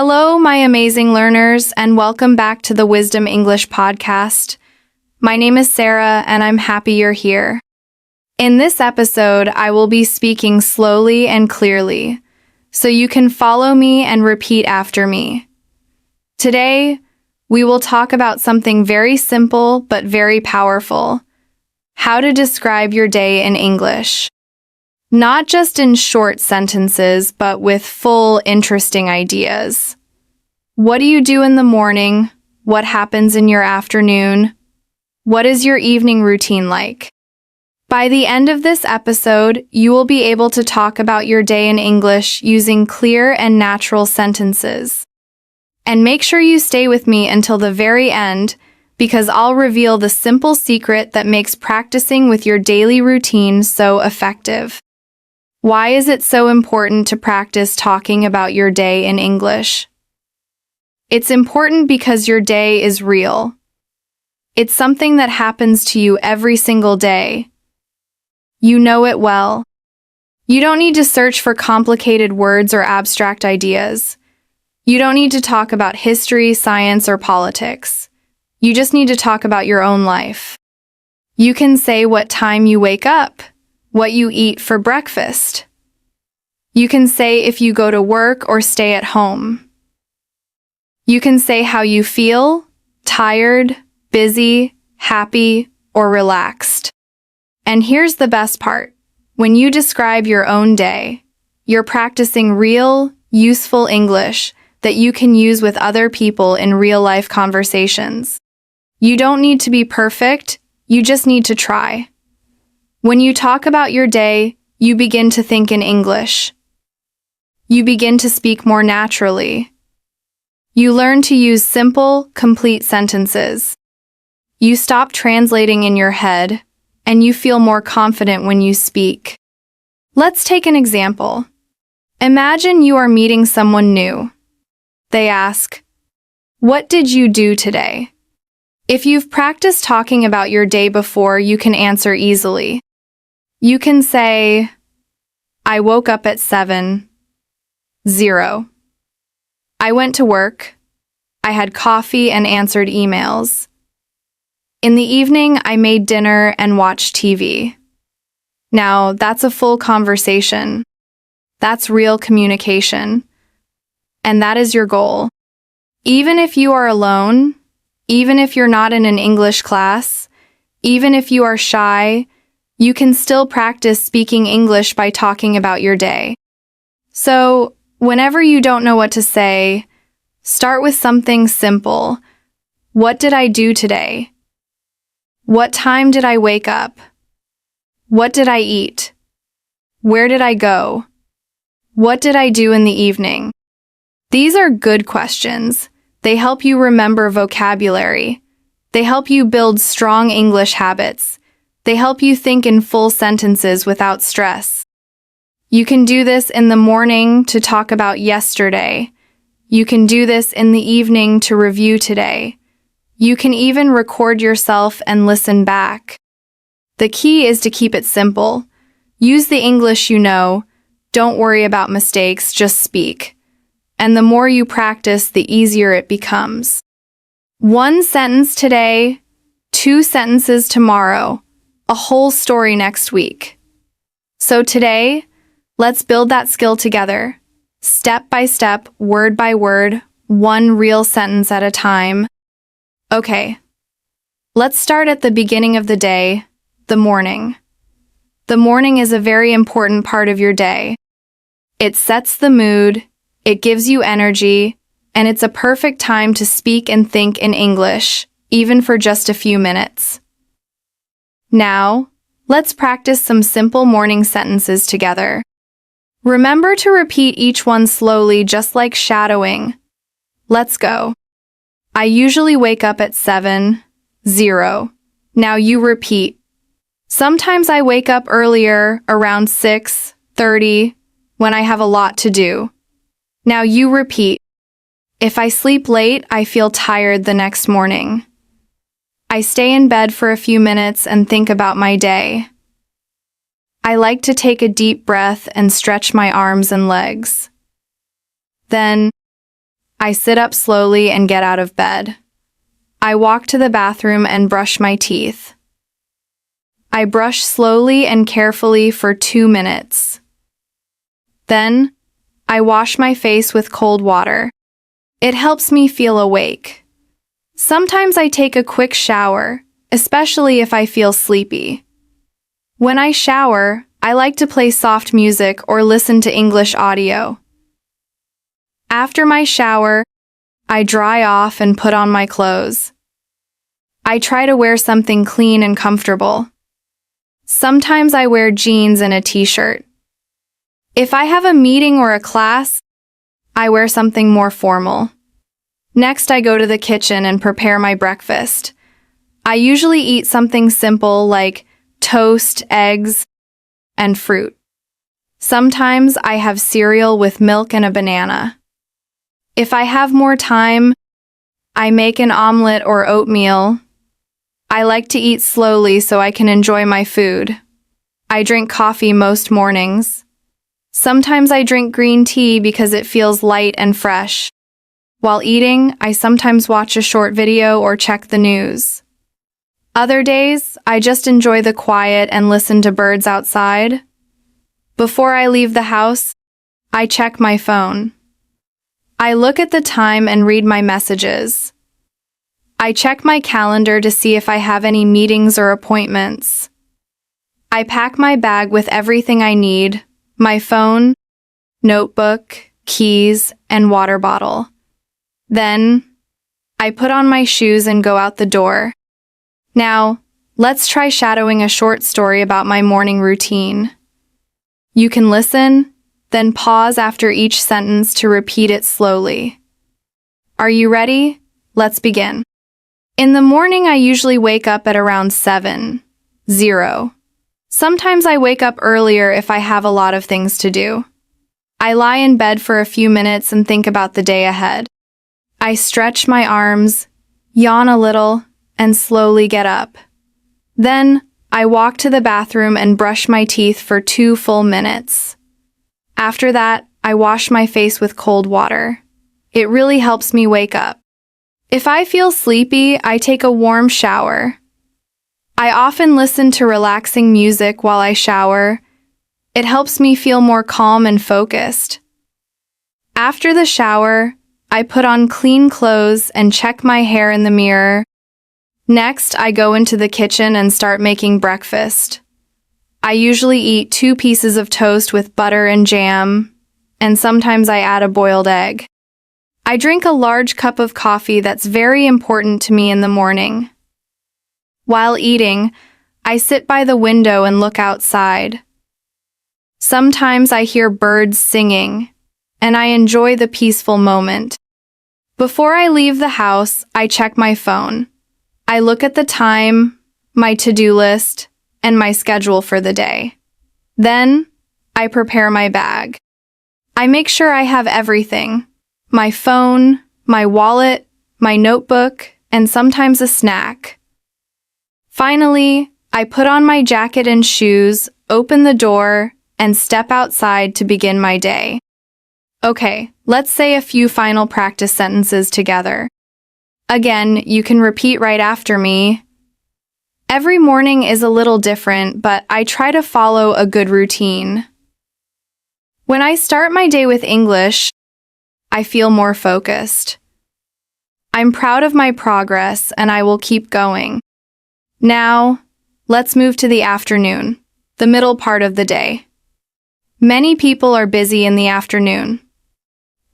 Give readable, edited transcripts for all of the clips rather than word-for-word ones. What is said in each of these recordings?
Hello, my amazing learners, and welcome back to the Wisdom English podcast. My name is Sarah, and I'm happy you're here. In this episode, I will be speaking slowly and clearly, so you can follow me and repeat after me. Today, we will talk about something very simple but very powerful: how to describe your day in English. Not just in short sentences, but with full, interesting ideas. What do you do in the morning? What happens in your afternoon? What is your evening routine like? By the end of this episode, you will be able to talk about your day in English using clear and natural sentences. And make sure you stay with me until the very end, because I'll reveal the simple secret that makes practicing with your daily routine so effective. Why is it so important to practice talking about your day in English? It's important because your day is real. It's something that happens to you every single day. You know it well. You don't need to search for complicated words or abstract ideas. You don't need to talk about history, science, or politics. You just need to talk about your own life. You can say what time you wake up, what you eat for breakfast. You can say if you go to work or stay at home. You can say how you feel: tired, busy, happy, or relaxed. And here's the best part. When you describe your own day, you're practicing real, useful English that you can use with other people in real-life conversations. You don't need to be perfect, you just need to try. When you talk about your day, you begin to think in English. You begin to speak more naturally. You learn to use simple, complete sentences. You stop translating in your head, and you feel more confident when you speak. Let's take an example. Imagine you are meeting someone new. They ask, "What did you do today?" If you've practiced talking about your day before, you can answer easily. You can say, "I woke up at 7:00. I went to work. I had coffee and answered emails. In the evening, I made dinner and watched TV." Now, that's a full conversation. That's real communication. And that is your goal. Even if you are alone, even if you're not in an English class, even if you are shy, you can still practice speaking English by talking about your day. So, whenever you don't know what to say, start with something simple. What did I do today? What time did I wake up? What did I eat? Where did I go? What did I do in the evening? These are good questions. They help you remember vocabulary. They help you build strong English habits. They help you think in full sentences without stress. You can do this in the morning to talk about yesterday. You can do this in the evening to review today. You can even record yourself and listen back. The key is to keep it simple. Use the English you know. Don't worry about mistakes, just speak. And the more you practice, the easier it becomes. 1 sentence today, 2 sentences tomorrow, a whole story next week. So today, let's build that skill together. Step by step, word by word, 1 real sentence at a time. Okay, let's start at the beginning of the day, the morning. The morning is a very important part of your day. It sets the mood, it gives you energy, and it's a perfect time to speak and think in English, even for just a few minutes. Now, let's practice some simple morning sentences together. Remember to repeat each one slowly, just like shadowing. Let's go. I usually wake up at 7:00. Now you repeat. Sometimes I wake up earlier, around 6:30, when I have a lot to do. Now you repeat. If I sleep late, I feel tired the next morning. I stay in bed for a few minutes and think about my day. I like to take a deep breath and stretch my arms and legs. Then, I sit up slowly and get out of bed. I walk to the bathroom and brush my teeth. I brush slowly and carefully for 2 minutes. Then, I wash my face with cold water. It helps me feel awake. Sometimes I take a quick shower, especially if I feel sleepy. When I shower, I like to play soft music or listen to English audio. After my shower, I dry off and put on my clothes. I try to wear something clean and comfortable. Sometimes I wear jeans and a t-shirt. If I have a meeting or a class, I wear something more formal. Next, I go to the kitchen and prepare my breakfast. I usually eat something simple like toast, eggs, and fruit. Sometimes I have cereal with milk and a banana. If I have more time, I make an omelet or oatmeal. I like to eat slowly so I can enjoy my food. I drink coffee most mornings. Sometimes I drink green tea because it feels light and fresh. While eating, I sometimes watch a short video or check the news. Other days, I just enjoy the quiet and listen to birds outside. Before I leave the house, I check my phone. I look at the time and read my messages. I check my calendar to see if I have any meetings or appointments. I pack my bag with everything I need: my phone, notebook, keys, and water bottle. Then, I put on my shoes and go out the door. Now, let's try shadowing a short story about my morning routine. You can listen, then pause after each sentence to repeat it slowly. Are you ready? Let's begin. In the morning, I usually wake up at around 7:00. Sometimes I wake up earlier if I have a lot of things to do. I lie in bed for a few minutes and think about the day ahead. I stretch my arms, yawn a little, and slowly get up. Then, I walk to the bathroom and brush my teeth for 2 full minutes. After that, I wash my face with cold water. It really helps me wake up. If I feel sleepy, I take a warm shower. I often listen to relaxing music while I shower. It helps me feel more calm and focused. After the shower, I put on clean clothes and check my hair in the mirror. Next, I go into the kitchen and start making breakfast. I usually eat 2 pieces of toast with butter and jam, and sometimes I add a boiled egg. I drink a large cup of coffee that's very important to me in the morning. While eating, I sit by the window and look outside. Sometimes I hear birds singing, and I enjoy the peaceful moment. Before I leave the house, I check my phone. I look at the time, my to-do list, and my schedule for the day. Then, I prepare my bag. I make sure I have everything: my phone, my wallet, my notebook, and sometimes a snack. Finally, I put on my jacket and shoes, open the door, and step outside to begin my day. Okay, let's say a few final practice sentences together. Again, you can repeat right after me. Every morning is a little different, but I try to follow a good routine. When I start my day with English, I feel more focused. I'm proud of my progress and I will keep going. Now, let's move to the afternoon, the middle part of the day. Many people are busy in the afternoon.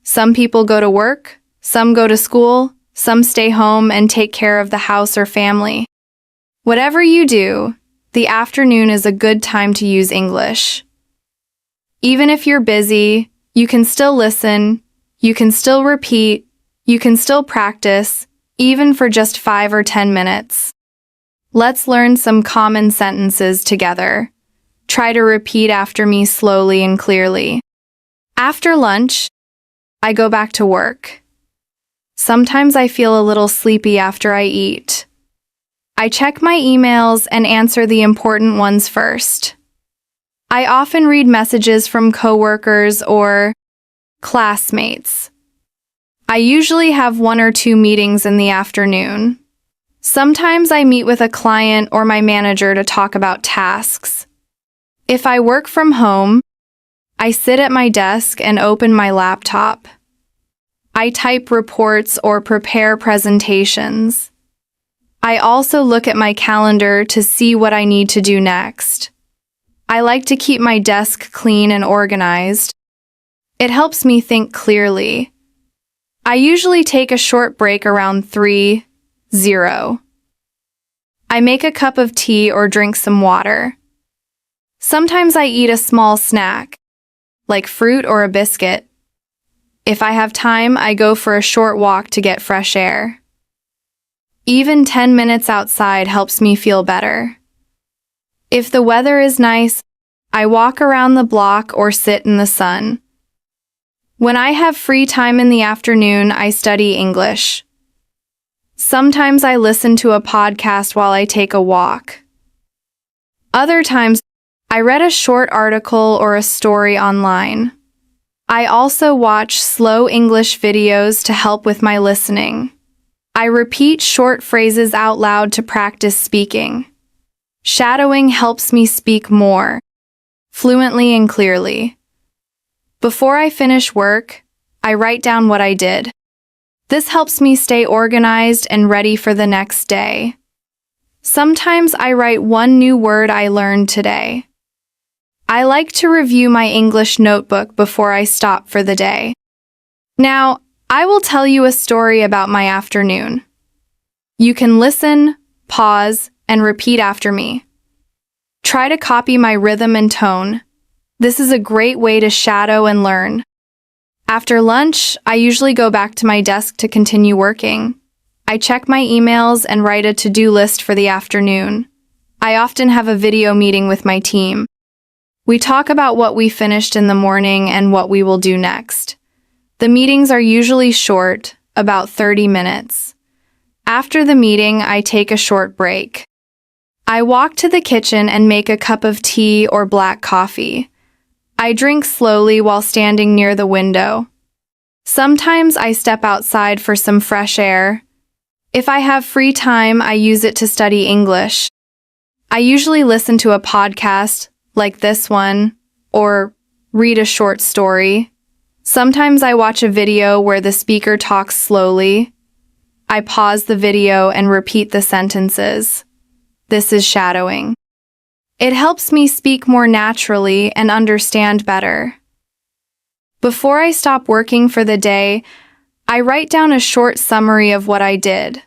Some people go to work, some go to school, some stay home and take care of the house or family. Whatever you do, the afternoon is a good time to use English. Even if you're busy, you can still listen, you can still repeat, you can still practice, even for just 5 or 10 minutes. Let's learn some common sentences together. Try to repeat after me slowly and clearly. After lunch, I go back to work. Sometimes I feel a little sleepy after I eat. I check my emails and answer the important ones first. I often read messages from coworkers or classmates. I usually have 1 or 2 meetings in the afternoon. Sometimes I meet with a client or my manager to talk about tasks. If I work from home, I sit at my desk and open my laptop. I type reports or prepare presentations. I also look at my calendar to see what I need to do next. I like to keep my desk clean and organized. It helps me think clearly. I usually take a short break around 3:00. I make a cup of tea or drink some water. Sometimes I eat a small snack, like fruit or a biscuit. If I have time, I go for a short walk to get fresh air. Even 10 minutes outside helps me feel better. If the weather is nice, I walk around the block or sit in the sun. When I have free time in the afternoon, I study English. Sometimes I listen to a podcast while I take a walk. Other times, I read a short article or a story online. I also watch slow English videos to help with my listening. I repeat short phrases out loud to practice speaking. Shadowing helps me speak more fluently and clearly. Before I finish work, I write down what I did. This helps me stay organized and ready for the next day. Sometimes I write one new word I learned today. I like to review my English notebook before I stop for the day. Now, I will tell you a story about my afternoon. You can listen, pause, and repeat after me. Try to copy my rhythm and tone. This is a great way to shadow and learn. After lunch, I usually go back to my desk to continue working. I check my emails and write a to-do list for the afternoon. I often have a video meeting with my team. We talk about what we finished in the morning and what we will do next. The meetings are usually short, about 30 minutes. After the meeting, I take a short break. I walk to the kitchen and make a cup of tea or black coffee. I drink slowly while standing near the window. Sometimes I step outside for some fresh air. If I have free time, I use it to study English. I usually listen to a podcast, like this one, or read a short story. Sometimes I watch a video where the speaker talks slowly. I pause the video and repeat the sentences. This is shadowing. It helps me speak more naturally and understand better. Before I stop working for the day, I write down a short summary of what I did.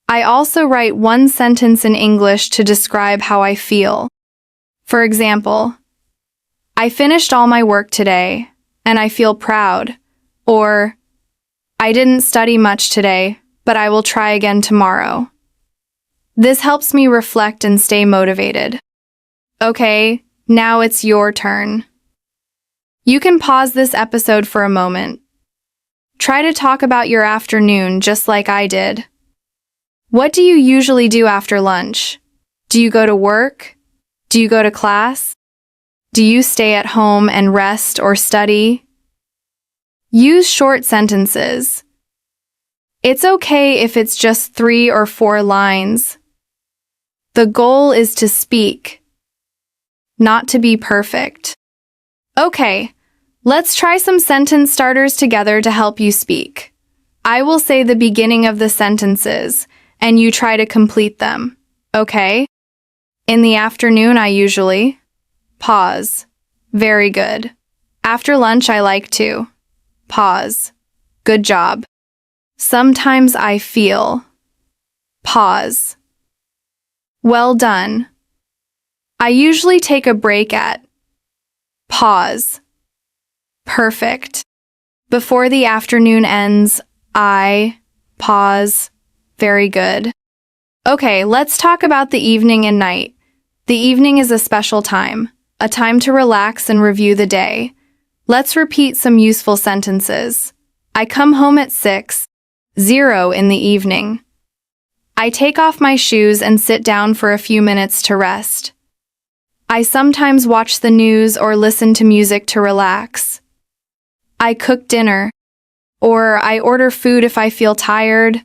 I also write one sentence in English to describe how I feel. For example, I finished all my work today, and I feel proud. Or, I didn't study much today, but I will try again tomorrow. This helps me reflect and stay motivated. Okay, now it's your turn. You can pause this episode for a moment. Try to talk about your afternoon just like I did. What do you usually do after lunch? Do you go to work? Do you go to class? Do you stay at home and rest or study? Use short sentences. It's okay if it's just 3 or 4 lines. The goal is to speak, not to be perfect. Okay, let's try some sentence starters together to help you speak. I will say the beginning of the sentences, and you try to complete them, okay? In the afternoon, I usually pause. Very good. After lunch, I like to pause. Good job. Sometimes I feel pause. Well done. I usually take a break at pause. Perfect. Before the afternoon ends, I pause. Very good. Okay, let's talk about the evening and night. The evening is a special time, a time to relax and review the day. Let's repeat some useful sentences. I come home at 6:00 in the evening. I take off my shoes and sit down for a few minutes to rest. I sometimes watch the news or listen to music to relax. I cook dinner. Or I order food if I feel tired.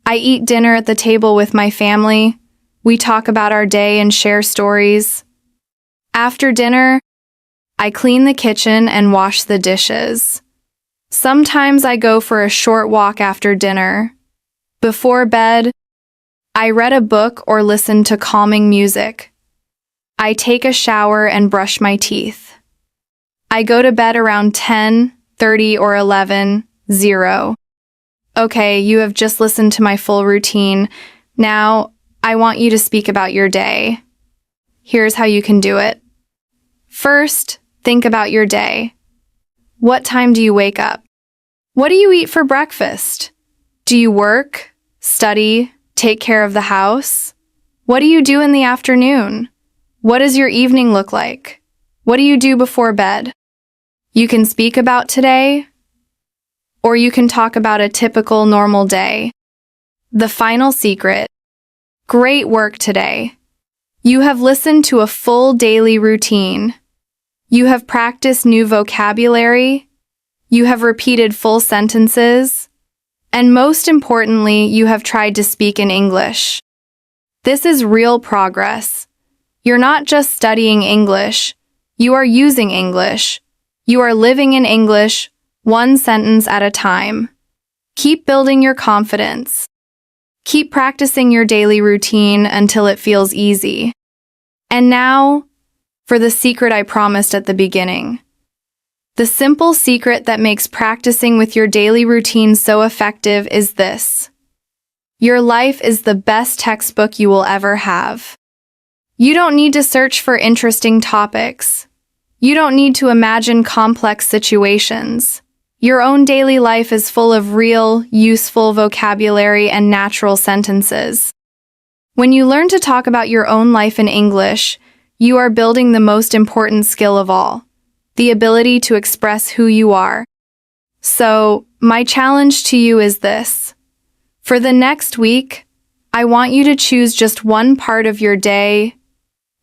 I eat dinner at the table with my family. We talk about our day and share stories. After dinner, I clean the kitchen and wash the dishes. Sometimes I go for a short walk after dinner. Before bed, I read a book or listen to calming music. I take a shower and brush my teeth. I go to bed around 10:30 or 11:00. Okay, you have just listened to my full routine. Now, I want you to speak about your day. Here's how you can do it. First, think about your day. What time do you wake up? What do you eat for breakfast? Do you work, study, take care of the house? What do you do in the afternoon? What does your evening look like? What do you do before bed? You can speak about today, or you can talk about a typical normal day. The final secret. Great work today. You have listened to a full daily routine. You have practiced new vocabulary. You have repeated full sentences. And most importantly, you have tried to speak in English. This is real progress. You're not just studying English. You are using English. You are living in English, one sentence at a time. Keep building your confidence. Keep practicing your daily routine until it feels easy. And now, for the secret I promised at the beginning. The simple secret that makes practicing with your daily routine so effective is this. Your life is the best textbook you will ever have. You don't need to search for interesting topics. You don't need to imagine complex situations. Your own daily life is full of real, useful vocabulary and natural sentences. When you learn to talk about your own life in English, you are building the most important skill of all, the ability to express who you are. So, my challenge to you is this. For the next week, I want you to choose just one part of your day,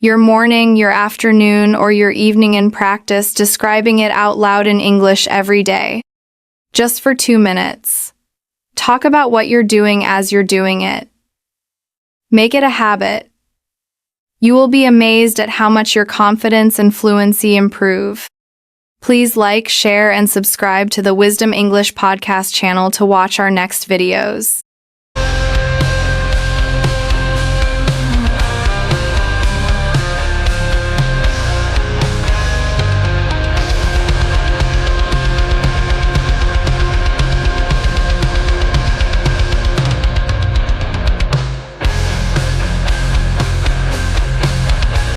your morning, your afternoon, or your evening in practice, describing it out loud in English every day. Just for 2 minutes. Talk about what you're doing as you're doing it. Make it a habit. You will be amazed at how much your confidence and fluency improve. Please like, share, and subscribe to the Wisdom English podcast channel to watch our next videos.